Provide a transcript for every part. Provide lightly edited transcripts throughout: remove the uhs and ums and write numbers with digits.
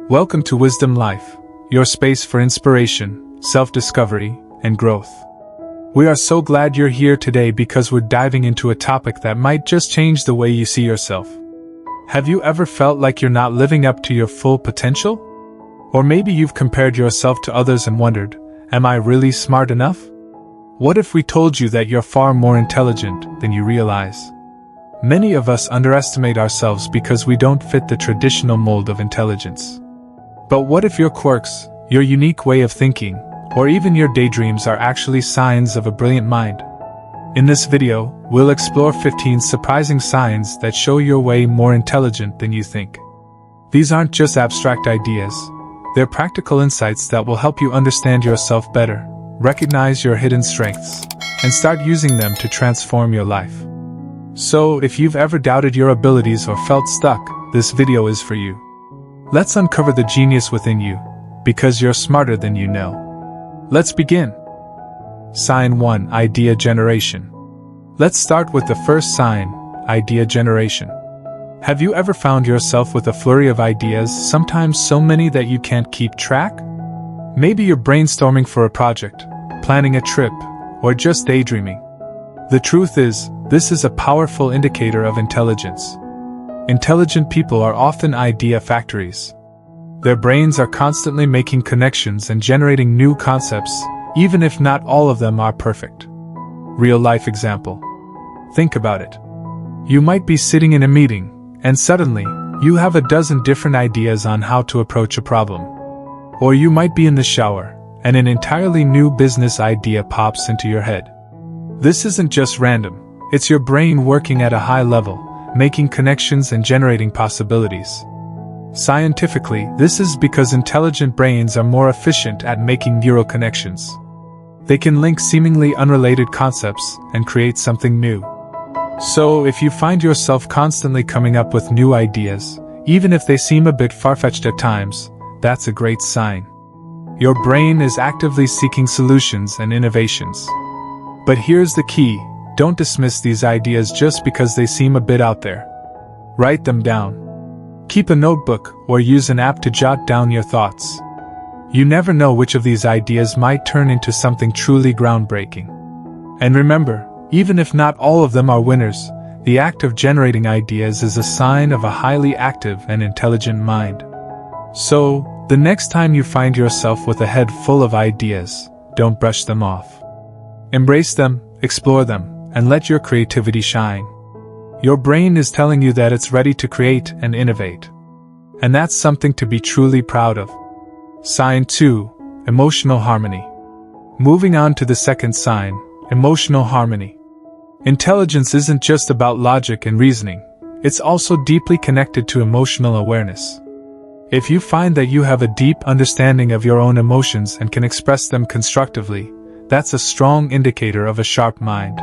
Welcome to Wisdom Life, your space for inspiration, self-discovery, and growth. We are so glad you're here today because we're diving into a topic that might just change the way you see yourself. Have you ever felt like you're not living up to your full potential? Or maybe you've compared yourself to others and wondered, am I really smart enough? What if we told you that you're far more intelligent than you realize? Many of us underestimate ourselves because we don't fit the traditional mold of intelligence. But what if your quirks, your unique way of thinking, or even your daydreams are actually signs of a brilliant mind? In this video, we'll explore 15 surprising signs that show you're way more intelligent than you think. These aren't just abstract ideas, they're practical insights that will help you understand yourself better, recognize your hidden strengths, and start using them to transform your life. So, if you've ever doubted your abilities or felt stuck, this video is for you. Let's uncover the genius within you, because you're smarter than you know. Let's begin. Sign 1: Idea generation. Let's start with the first sign, idea generation. Have you ever found yourself with a flurry of ideas, sometimes so many that you can't keep track? Maybe you're brainstorming for a project, planning a trip, or just daydreaming. The truth is, this is a powerful indicator of intelligence. Intelligent people are often idea factories. Their brains are constantly making connections and generating new concepts, even if not all of them are perfect. Real-life example. Think about it. You might be sitting in a meeting, and suddenly, you have a dozen different ideas on how to approach a problem. Or you might be in the shower, and an entirely new business idea pops into your head. This isn't just random, it's your brain working at a high level, making connections and generating possibilities. Scientifically, this is because intelligent brains are more efficient at making neural connections. They can link seemingly unrelated concepts and create something new. So, if you find yourself constantly coming up with new ideas, even if they seem a bit far-fetched at times, that's a great sign. Your brain is actively seeking solutions and innovations. But here's the key. Don't dismiss these ideas just because they seem a bit out there. Write them down. Keep a notebook or use an app to jot down your thoughts. You never know which of these ideas might turn into something truly groundbreaking. And remember, even if not all of them are winners, the act of generating ideas is a sign of a highly active and intelligent mind. So, the next time you find yourself with a head full of ideas, don't brush them off. Embrace them, explore them, and let your creativity shine. Your brain is telling you that it's ready to create and innovate. And that's something to be truly proud of. Sign 2: Emotional harmony. Moving on to the second sign, emotional harmony. Intelligence isn't just about logic and reasoning, it's also deeply connected to emotional awareness. If you find that you have a deep understanding of your own emotions and can express them constructively, that's a strong indicator of a sharp mind.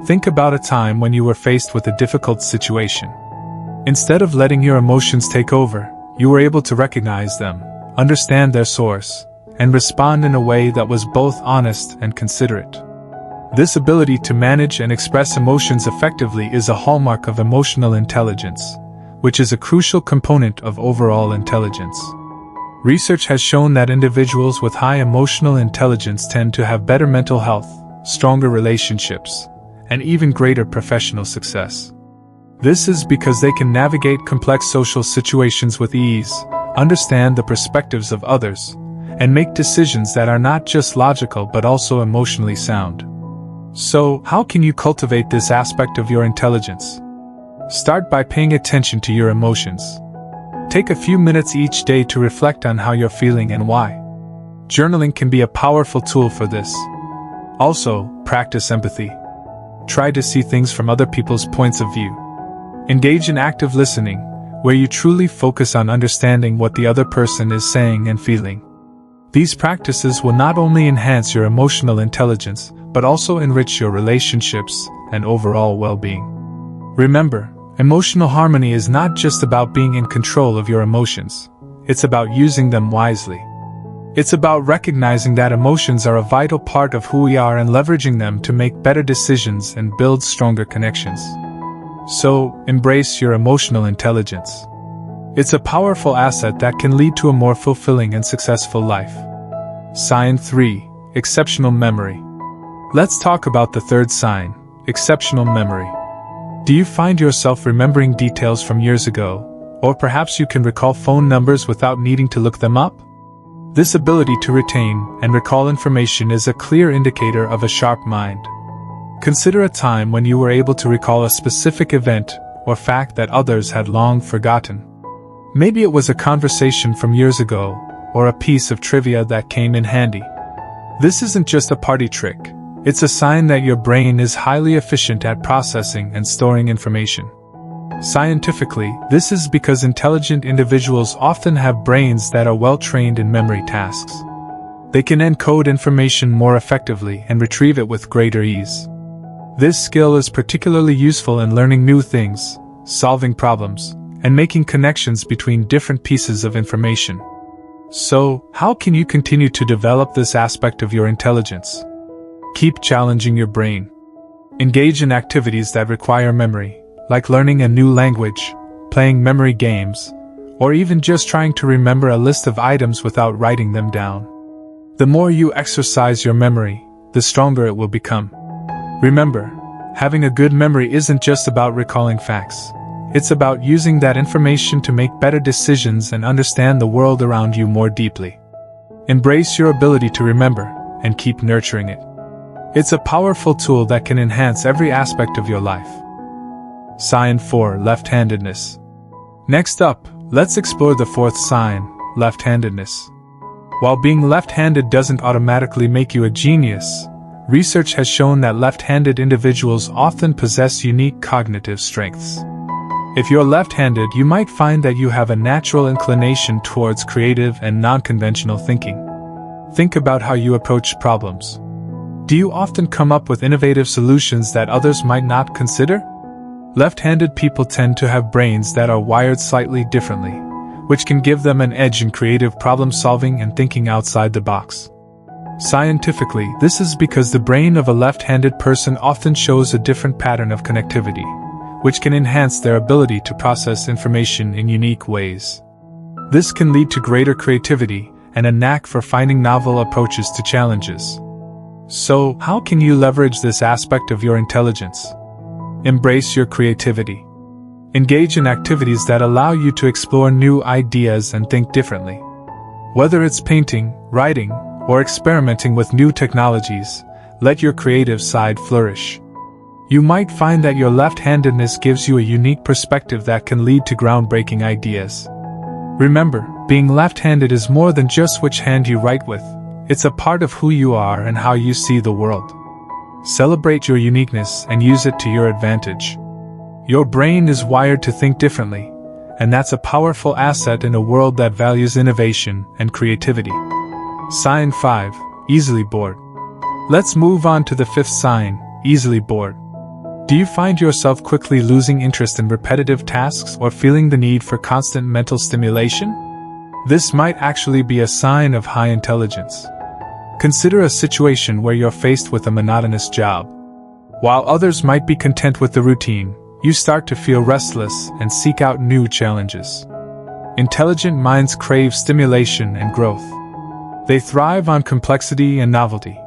Think about a time when you were faced with a difficult situation. Instead of letting your emotions take over, you were able to recognize them, understand their source, and respond in a way that was both honest and considerate. This ability to manage and express emotions effectively is a hallmark of emotional intelligence, which is a crucial component of overall intelligence. Research has shown that individuals with high emotional intelligence tend to have better mental health, stronger relationships, and even greater professional success. This is because they can navigate complex social situations with ease, understand the perspectives of others, and make decisions that are not just logical but also emotionally sound. So, how can you cultivate this aspect of your intelligence? Start by paying attention to your emotions. Take a few minutes each day to reflect on how you're feeling and why. Journaling can be a powerful tool for this. Also, practice empathy. Try to see things from other people's points of view. Engage in active listening, where you truly focus on understanding what the other person is saying and feeling. These practices will not only enhance your emotional intelligence, but also enrich your relationships and overall well-being. Remember, emotional harmony is not just about being in control of your emotions. It's about using them wisely. It's about recognizing that emotions are a vital part of who we are and leveraging them to make better decisions and build stronger connections. So, embrace your emotional intelligence. It's a powerful asset that can lead to a more fulfilling and successful life. Sign 3. Exceptional memory. Let's talk about the third sign, exceptional memory. Do you find yourself remembering details from years ago, or perhaps you can recall phone numbers without needing to look them up? This ability to retain and recall information is a clear indicator of a sharp mind. Consider a time when you were able to recall a specific event or fact that others had long forgotten. Maybe it was a conversation from years ago, or a piece of trivia that came in handy. This isn't just a party trick. It's a sign that your brain is highly efficient at processing and storing information. Scientifically, this is because intelligent individuals often have brains that are well trained in memory tasks. They can encode information more effectively and retrieve it with greater ease. This skill is particularly useful in learning new things, solving problems, and making connections between different pieces of information. So, how can you continue to develop this aspect of your intelligence? Keep challenging your brain. Engage in activities that require memory, like learning a new language, playing memory games, or even just trying to remember a list of items without writing them down. The more you exercise your memory, the stronger it will become. Remember, having a good memory isn't just about recalling facts. It's about using that information to make better decisions and understand the world around you more deeply. Embrace your ability to remember, and keep nurturing it. It's a powerful tool that can enhance every aspect of your life. Sign 4. Left-handedness. Next up, let's explore the fourth sign, left-handedness. While being left-handed doesn't automatically make you a genius, research has shown that left-handed individuals often possess unique cognitive strengths. If you're left-handed, you might find that you have a natural inclination towards creative and non-conventional thinking. Think about how you approach problems. Do you often come up with innovative solutions that others might not consider? Left-handed people tend to have brains that are wired slightly differently, which can give them an edge in creative problem-solving and thinking outside the box. Scientifically, this is because the brain of a left-handed person often shows a different pattern of connectivity, which can enhance their ability to process information in unique ways. This can lead to greater creativity and a knack for finding novel approaches to challenges. So, how can you leverage this aspect of your intelligence? Embrace your creativity. Engage in activities that allow you to explore new ideas and think differently. Whether it's painting, writing, or experimenting with new technologies, let your creative side flourish. You might find that your left-handedness gives you a unique perspective that can lead to groundbreaking ideas. Remember, being left-handed is more than just which hand you write with. It's a part of who you are and how you see the world. Celebrate your uniqueness and use it to your advantage. Your brain is wired to think differently, and that's a powerful asset in a world that values innovation and creativity. Sign 5. Easily bored. Let's move on to the fifth sign, easily bored. Do you find yourself quickly losing interest in repetitive tasks or feeling the need for constant mental stimulation? This might actually be a sign of high intelligence. Consider a situation where you're faced with a monotonous job. While others might be content with the routine, you start to feel restless and seek out new challenges. Intelligent minds crave stimulation and growth. They thrive on complexity and novelty,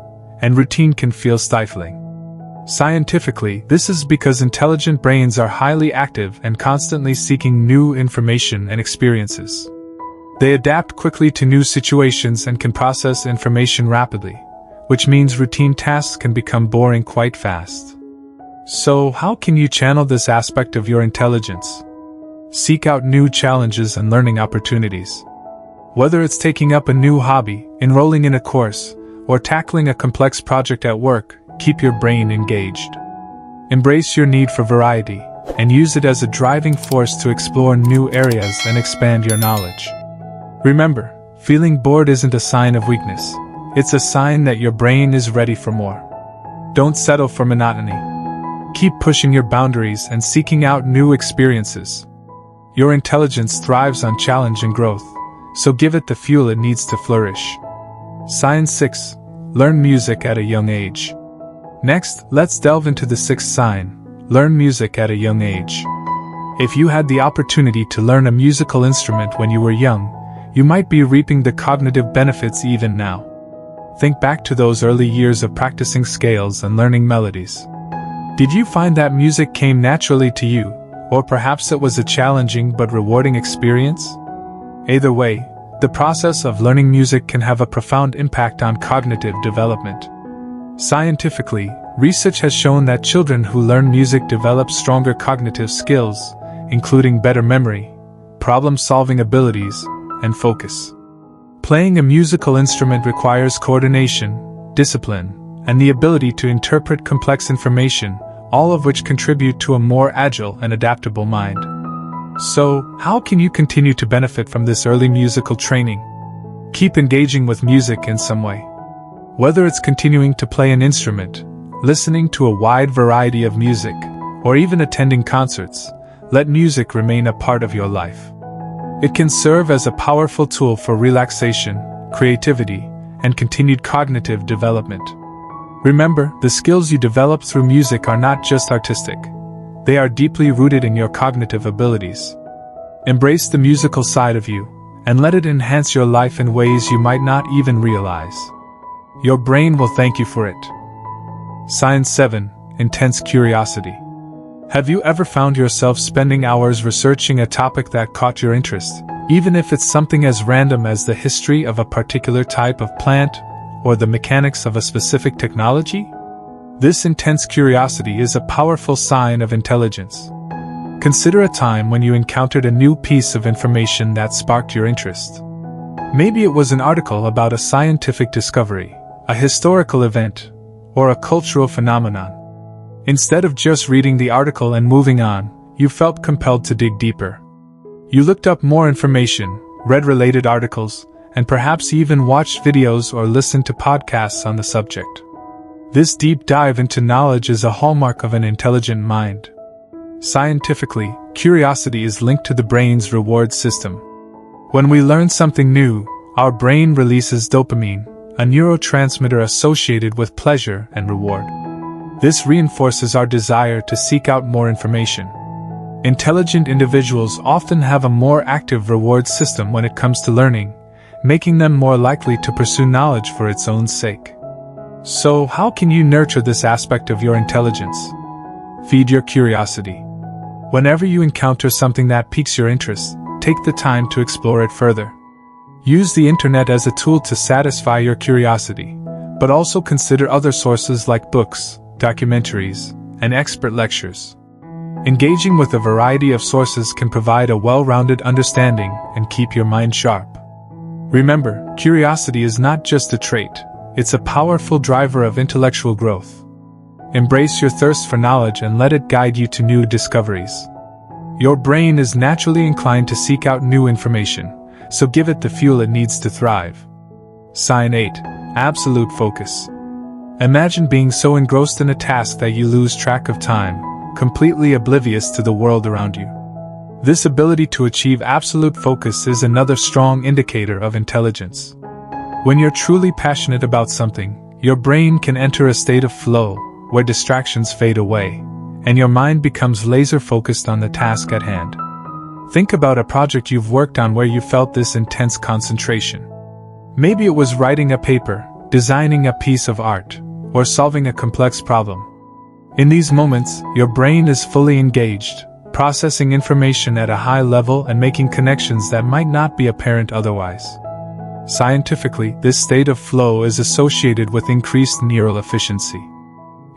and routine can feel stifling. Scientifically, this is because intelligent brains are highly active and constantly seeking new information and experiences. They adapt quickly to new situations and can process information rapidly, which means routine tasks can become boring quite fast. So, how can you channel this aspect of your intelligence? Seek out new challenges and learning opportunities. Whether it's taking up a new hobby, enrolling in a course, or tackling a complex project at work, keep your brain engaged. Embrace your need for variety, and use it as a driving force to explore new areas and expand your knowledge. Remember, feeling bored isn't a sign of weakness. It's a sign that your brain is ready for more. Don't settle for monotony. Keep pushing your boundaries and seeking out new experiences. Your intelligence thrives on challenge and growth, so give it the fuel it needs to flourish. Sign 6. Learn music at a young age. Next, let's delve into the sixth sign, learn music at a young age. If you had the opportunity to learn a musical instrument when you were young, you might be reaping the cognitive benefits even now. Think back to those early years of practicing scales and learning melodies. Did you find that music came naturally to you, or perhaps it was a challenging but rewarding experience? Either way, the process of learning music can have a profound impact on cognitive development. Scientifically, research has shown that children who learn music develop stronger cognitive skills, including better memory, problem-solving abilities, and focus. Playing a musical instrument requires coordination, discipline, and the ability to interpret complex information, all of which contribute to a more agile and adaptable mind. So, how can you continue to benefit from this early musical training? Keep engaging with music in some way. Whether it's continuing to play an instrument, listening to a wide variety of music, or even attending concerts, let music remain a part of your life. It can serve as a powerful tool for relaxation, creativity, and continued cognitive development. Remember, the skills you develop through music are not just artistic. They are deeply rooted in your cognitive abilities. Embrace the musical side of you, and let it enhance your life in ways you might not even realize. Your brain will thank you for it. Sign 7. Intense curiosity. Have you ever found yourself spending hours researching a topic that caught your interest, even if it's something as random as the history of a particular type of plant or the mechanics of a specific technology? This intense curiosity is a powerful sign of intelligence. Consider a time when you encountered a new piece of information that sparked your interest. Maybe it was an article about a scientific discovery, a historical event, or a cultural phenomenon. Instead of just reading the article and moving on, you felt compelled to dig deeper. You looked up more information, read related articles, and perhaps even watched videos or listened to podcasts on the subject. This deep dive into knowledge is a hallmark of an intelligent mind. Scientifically, curiosity is linked to the brain's reward system. When we learn something new, our brain releases dopamine, a neurotransmitter associated with pleasure and reward. This reinforces our desire to seek out more information. Intelligent individuals often have a more active reward system when it comes to learning, making them more likely to pursue knowledge for its own sake. So, how can you nurture this aspect of your intelligence? Feed your curiosity. Whenever you encounter something that piques your interest, take the time to explore it further. Use the internet as a tool to satisfy your curiosity, but also consider other sources like books, documentaries, and expert lectures. Engaging with a variety of sources can provide a well-rounded understanding and keep your mind sharp. Remember, curiosity is not just a trait, it's a powerful driver of intellectual growth. Embrace your thirst for knowledge and let it guide you to new discoveries. Your brain is naturally inclined to seek out new information, so give it the fuel it needs to thrive. Sign 8. Absolute focus. Imagine being so engrossed in a task that you lose track of time, completely oblivious to the world around you. This ability to achieve absolute focus is another strong indicator of intelligence. When you're truly passionate about something, your brain can enter a state of flow, where distractions fade away, and your mind becomes laser-focused on the task at hand. Think about a project you've worked on where you felt this intense concentration. Maybe it was writing a paper, designing a piece of art, or solving a complex problem. In these moments, your brain is fully engaged, processing information at a high level and making connections that might not be apparent otherwise. Scientifically, this state of flow is associated with increased neural efficiency.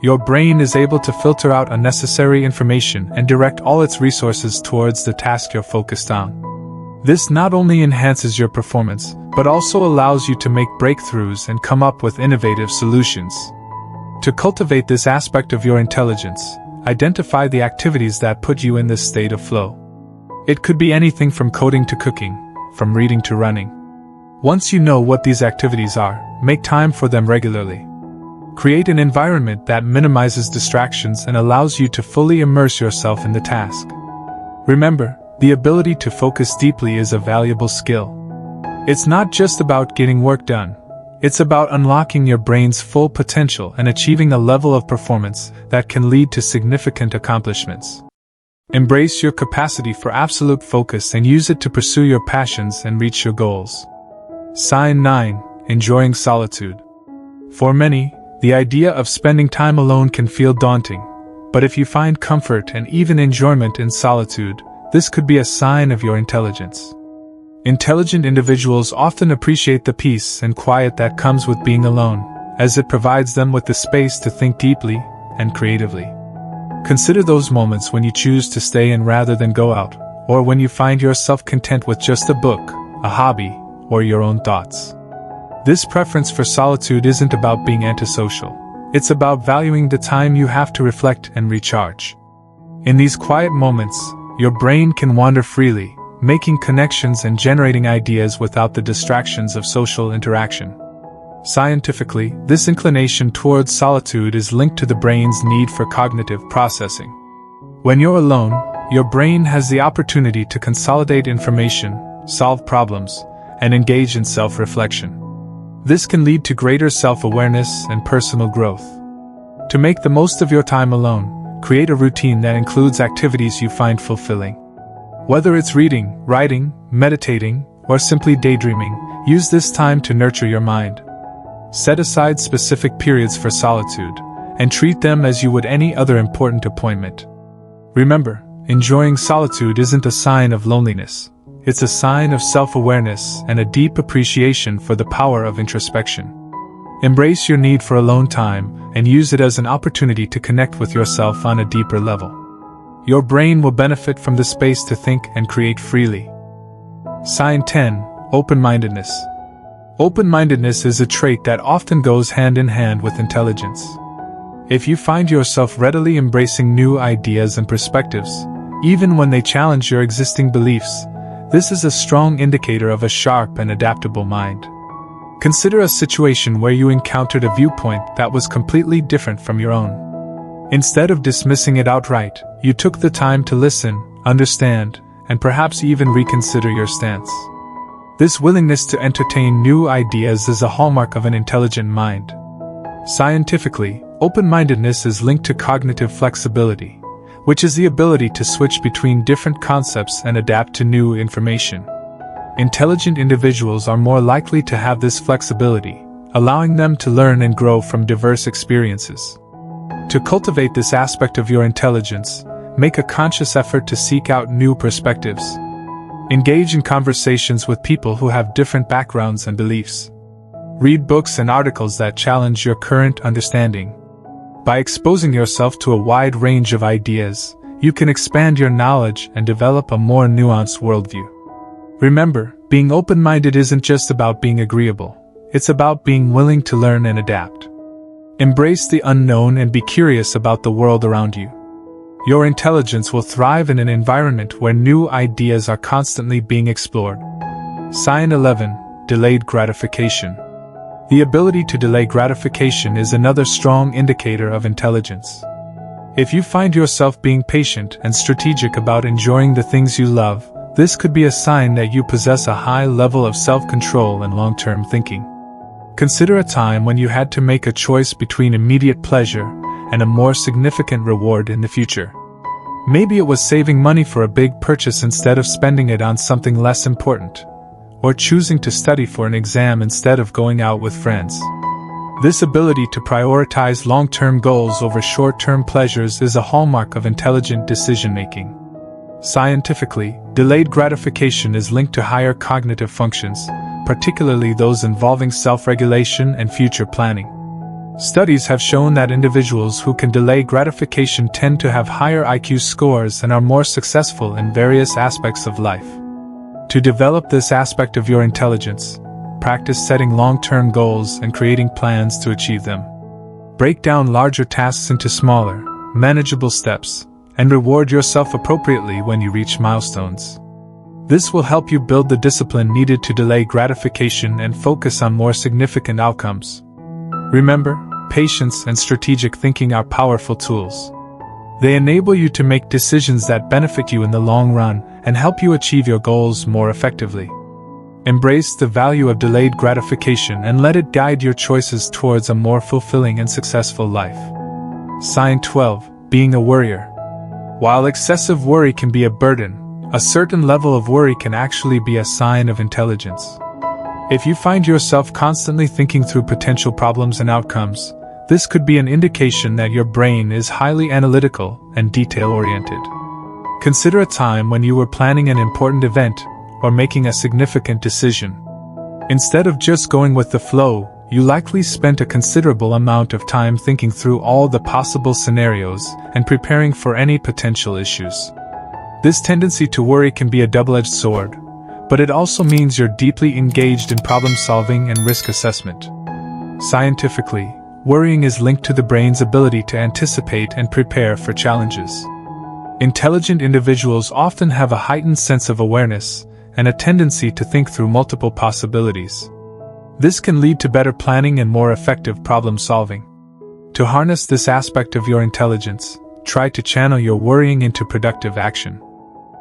Your brain is able to filter out unnecessary information and direct all its resources towards the task you're focused on. This not only enhances your performance, but also allows you to make breakthroughs and come up with innovative solutions. To cultivate this aspect of your intelligence, identify the activities that put you in this state of flow. It could be anything from coding to cooking, from reading to running. Once you know what these activities are, make time for them regularly. Create an environment that minimizes distractions and allows you to fully immerse yourself in the task. Remember, the ability to focus deeply is a valuable skill. It's not just about getting work done. It's about unlocking your brain's full potential and achieving a level of performance that can lead to significant accomplishments. Embrace your capacity for absolute focus and use it to pursue your passions and reach your goals. Sign 9. Enjoying solitude. For many, the idea of spending time alone can feel daunting, but if you find comfort and even enjoyment in solitude, this could be a sign of your intelligence. Intelligent individuals often appreciate the peace and quiet that comes with being alone, as it provides them with the space to think deeply and creatively. Consider those moments when you choose to stay in rather than go out, or when you find yourself content with just a book, a hobby, or your own thoughts. This preference for solitude isn't about being antisocial. It's about valuing the time you have to reflect and recharge. In these quiet moments, your brain can wander freely, making connections and generating ideas without the distractions of social interaction. Scientifically, this inclination towards solitude is linked to the brain's need for cognitive processing. When you're alone, your brain has the opportunity to consolidate information, solve problems, and engage in self-reflection. This can lead to greater self-awareness and personal growth. To make the most of your time alone, create a routine that includes activities you find fulfilling. Whether it's reading, writing, meditating, or simply daydreaming, use this time to nurture your mind. Set aside specific periods for solitude, and treat them as you would any other important appointment. Remember, enjoying solitude isn't a sign of loneliness. It's a sign of self-awareness and a deep appreciation for the power of introspection. Embrace your need for alone time and use it as an opportunity to connect with yourself on a deeper level. Your brain will benefit from the space to think and create freely. Sign 10. Open-mindedness. Open-mindedness is a trait that often goes hand in hand with intelligence. If you find yourself readily embracing new ideas and perspectives, even when they challenge your existing beliefs, this is a strong indicator of a sharp and adaptable mind. Consider a situation where you encountered a viewpoint that was completely different from your own. Instead of dismissing it outright, you took the time to listen, understand, and perhaps even reconsider your stance. This willingness to entertain new ideas is a hallmark of an intelligent mind. Scientifically, open-mindedness is linked to cognitive flexibility, which is the ability to switch between different concepts and adapt to new information. Intelligent individuals are more likely to have this flexibility, allowing them to learn and grow from diverse experiences. To cultivate this aspect of your intelligence, make a conscious effort to seek out new perspectives. Engage in conversations with people who have different backgrounds and beliefs. Read books and articles that challenge your current understanding. By exposing yourself to a wide range of ideas, you can expand your knowledge and develop a more nuanced worldview. Remember, being open-minded isn't just about being agreeable. It's about being willing to learn and adapt. Embrace the unknown and be curious about the world around you. Your intelligence will thrive in an environment where new ideas are constantly being explored. Sign 11. Delayed gratification. The ability to delay gratification is another strong indicator of intelligence. If you find yourself being patient and strategic about enjoying the things you love, this could be a sign that you possess a high level of self-control and long-term thinking. Consider a time when you had to make a choice between immediate pleasure and a more significant reward in the future. Maybe it was saving money for a big purchase instead of spending it on something less important, or choosing to study for an exam instead of going out with friends. This ability to prioritize long-term goals over short-term pleasures is a hallmark of intelligent decision-making. Scientifically, delayed gratification is linked to higher cognitive functions, particularly those involving self-regulation and future planning. Studies have shown that individuals who can delay gratification tend to have higher IQ scores and are more successful in various aspects of life. To develop this aspect of your intelligence, practice setting long-term goals and creating plans to achieve them. Break down larger tasks into smaller, manageable steps, and reward yourself appropriately when you reach milestones. This will help you build the discipline needed to delay gratification and focus on more significant outcomes. Remember, patience and strategic thinking are powerful tools. They enable you to make decisions that benefit you in the long run and help you achieve your goals more effectively. Embrace the value of delayed gratification and let it guide your choices towards a more fulfilling and successful life. Sign 12. Being a worrier. While excessive worry can be a burden, a certain level of worry can actually be a sign of intelligence. If you find yourself constantly thinking through potential problems and outcomes, this could be an indication that your brain is highly analytical and detail-oriented. Consider a time when you were planning an important event or making a significant decision. Instead of just going with the flow, you likely spent a considerable amount of time thinking through all the possible scenarios and preparing for any potential issues. This tendency to worry can be a double-edged sword, but it also means you're deeply engaged in problem-solving and risk assessment. Scientifically, worrying is linked to the brain's ability to anticipate and prepare for challenges. Intelligent individuals often have a heightened sense of awareness and a tendency to think through multiple possibilities. This can lead to better planning and more effective problem-solving. To harness this aspect of your intelligence, try to channel your worrying into productive action.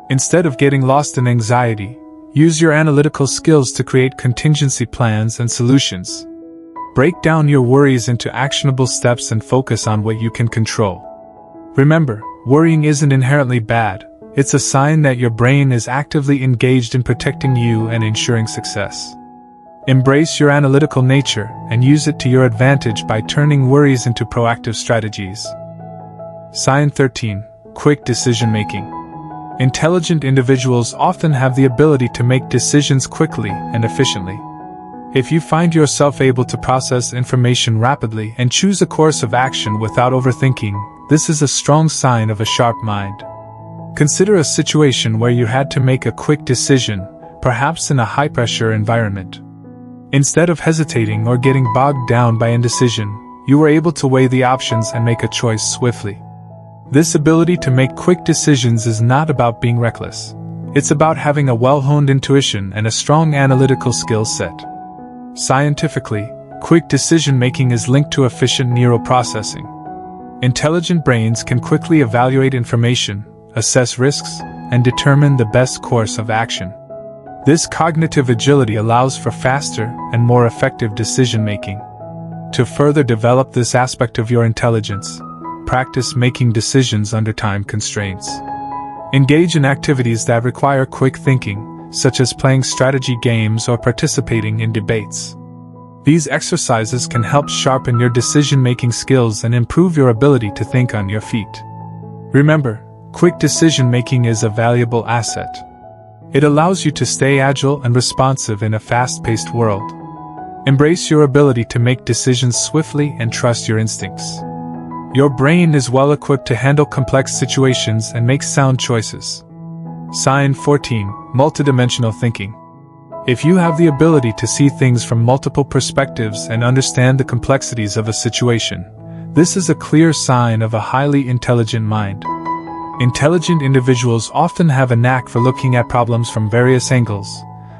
Instead of getting lost in anxiety, use your analytical skills to create contingency plans and solutions. Break down your worries into actionable steps and focus on what you can control. Remember, worrying isn't inherently bad. It's a sign that your brain is actively engaged in protecting you and ensuring success. Embrace your analytical nature and use it to your advantage by turning worries into proactive strategies. Sign 13. Quick decision-making. Intelligent individuals often have the ability to make decisions quickly and efficiently. If you find yourself able to process information rapidly and choose a course of action without overthinking, this is a strong sign of a sharp mind. Consider a situation where you had to make a quick decision, perhaps in a high-pressure environment. Instead of hesitating or getting bogged down by indecision, you were able to weigh the options and make a choice swiftly. This ability to make quick decisions is not about being reckless. It's about having a well-honed intuition and a strong analytical skill set. Scientifically, quick decision-making is linked to efficient neural processing. Intelligent brains can quickly evaluate information, assess risks, and determine the best course of action. This cognitive agility allows for faster and more effective decision-making. To further develop this aspect of your intelligence, practice making decisions under time constraints. Engage in activities that require quick thinking, such as playing strategy games or participating in debates. These exercises can help sharpen your decision-making skills and improve your ability to think on your feet. Remember, quick decision-making is a valuable asset. It allows you to stay agile and responsive in a fast-paced world. Embrace your ability to make decisions swiftly and trust your instincts. Your brain is well equipped to handle complex situations and make sound choices. Sign 14. Multidimensional thinking. If you have the ability to see things from multiple perspectives and understand the complexities of a situation, this is a clear sign of a highly intelligent mind. Intelligent individuals often have a knack for looking at problems from various angles,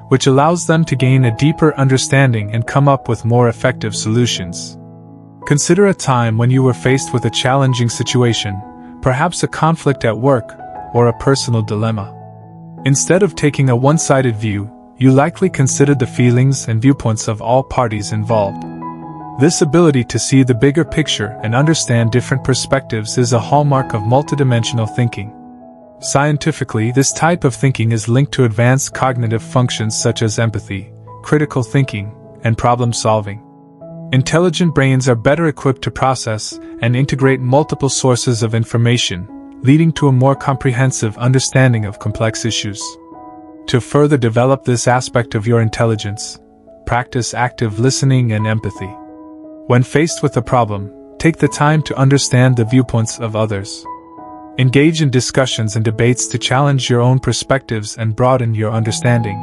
which allows them to gain a deeper understanding and come up with more effective solutions. Consider a time when you were faced with a challenging situation, perhaps a conflict at work or a personal dilemma. Instead of taking a one-sided view, you likely considered the feelings and viewpoints of all parties involved. This ability to see the bigger picture and understand different perspectives is a hallmark of multidimensional thinking. Scientifically, this type of thinking is linked to advanced cognitive functions such as empathy, critical thinking, and problem-solving. Intelligent brains are better equipped to process and integrate multiple sources of information, leading to a more comprehensive understanding of complex issues. To further develop this aspect of your intelligence, practice active listening and empathy. When faced with a problem, take the time to understand the viewpoints of others. Engage in discussions and debates to challenge your own perspectives and broaden your understanding.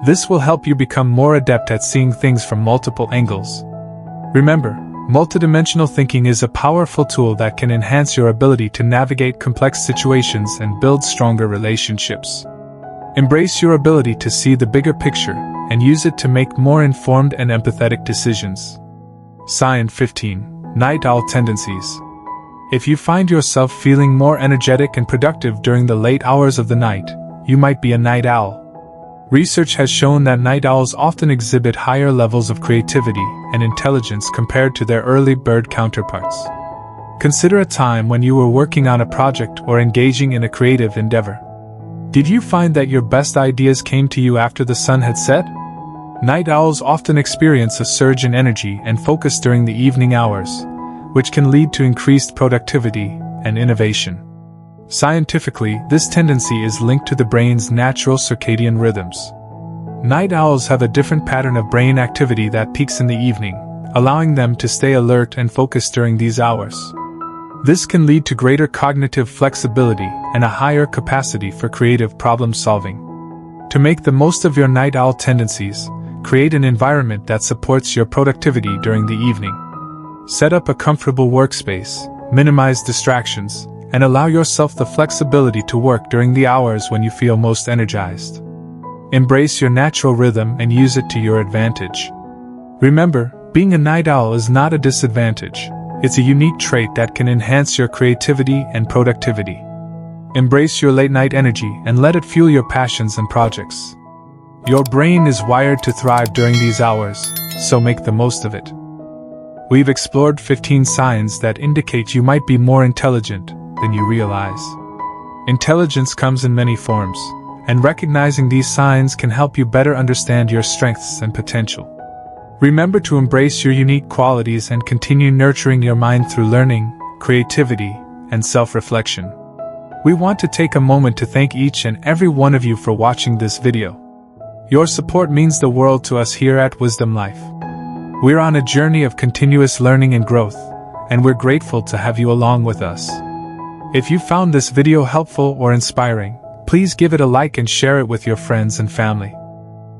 This will help you become more adept at seeing things from multiple angles. Remember, multidimensional thinking is a powerful tool that can enhance your ability to navigate complex situations and build stronger relationships. Embrace your ability to see the bigger picture and use it to make more informed and empathetic decisions. Sign 15. Night owl tendencies. If you find yourself feeling more energetic and productive during the late hours of the night, you might be a night owl. Research has shown that night owls often exhibit higher levels of creativity and intelligence compared to their early bird counterparts. Consider a time when you were working on a project or engaging in a creative endeavor. Did you find that your best ideas came to you after the sun had set? Night owls often experience a surge in energy and focus during the evening hours, which can lead to increased productivity and innovation. Scientifically, this tendency is linked to the brain's natural circadian rhythms. Night owls have a different pattern of brain activity that peaks in the evening, allowing them to stay alert and focused during these hours. This can lead to greater cognitive flexibility and a higher capacity for creative problem solving. To make the most of your night owl tendencies, create an environment that supports your productivity during the evening. Set up a comfortable workspace, minimize distractions, and allow yourself the flexibility to work during the hours when you feel most energized. Embrace your natural rhythm and use it to your advantage. Remember, being a night owl is not a disadvantage. It's a unique trait that can enhance your creativity and productivity. Embrace your late-night energy and let it fuel your passions and projects. Your brain is wired to thrive during these hours, so make the most of it. We've explored 15 signs that indicate you might be more intelligent than you realize. Intelligence comes in many forms, and recognizing these signs can help you better understand your strengths and potential. Remember to embrace your unique qualities and continue nurturing your mind through learning, creativity, and self-reflection. We want to take a moment to thank each and every one of you for watching this video. Your support means the world to us here at Wisdom Life. We're on a journey of continuous learning and growth, and we're grateful to have you along with us. If you found this video helpful or inspiring, please give it a like and share it with your friends and family.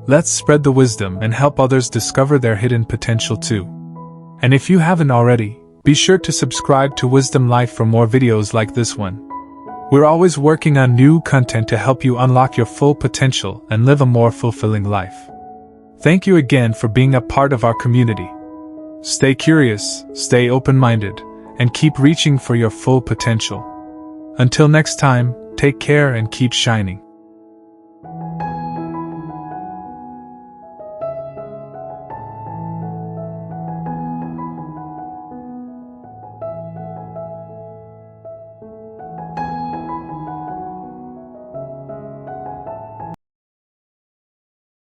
Let's spread the wisdom and help others discover their hidden potential too. And if you haven't already, be sure to subscribe to Wisdom Life for more videos like this one. We're always working on new content to help you unlock your full potential and live a more fulfilling life. Thank you again for being a part of our community. Stay curious, stay open-minded, and keep reaching for your full potential. Until next time, take care and keep shining.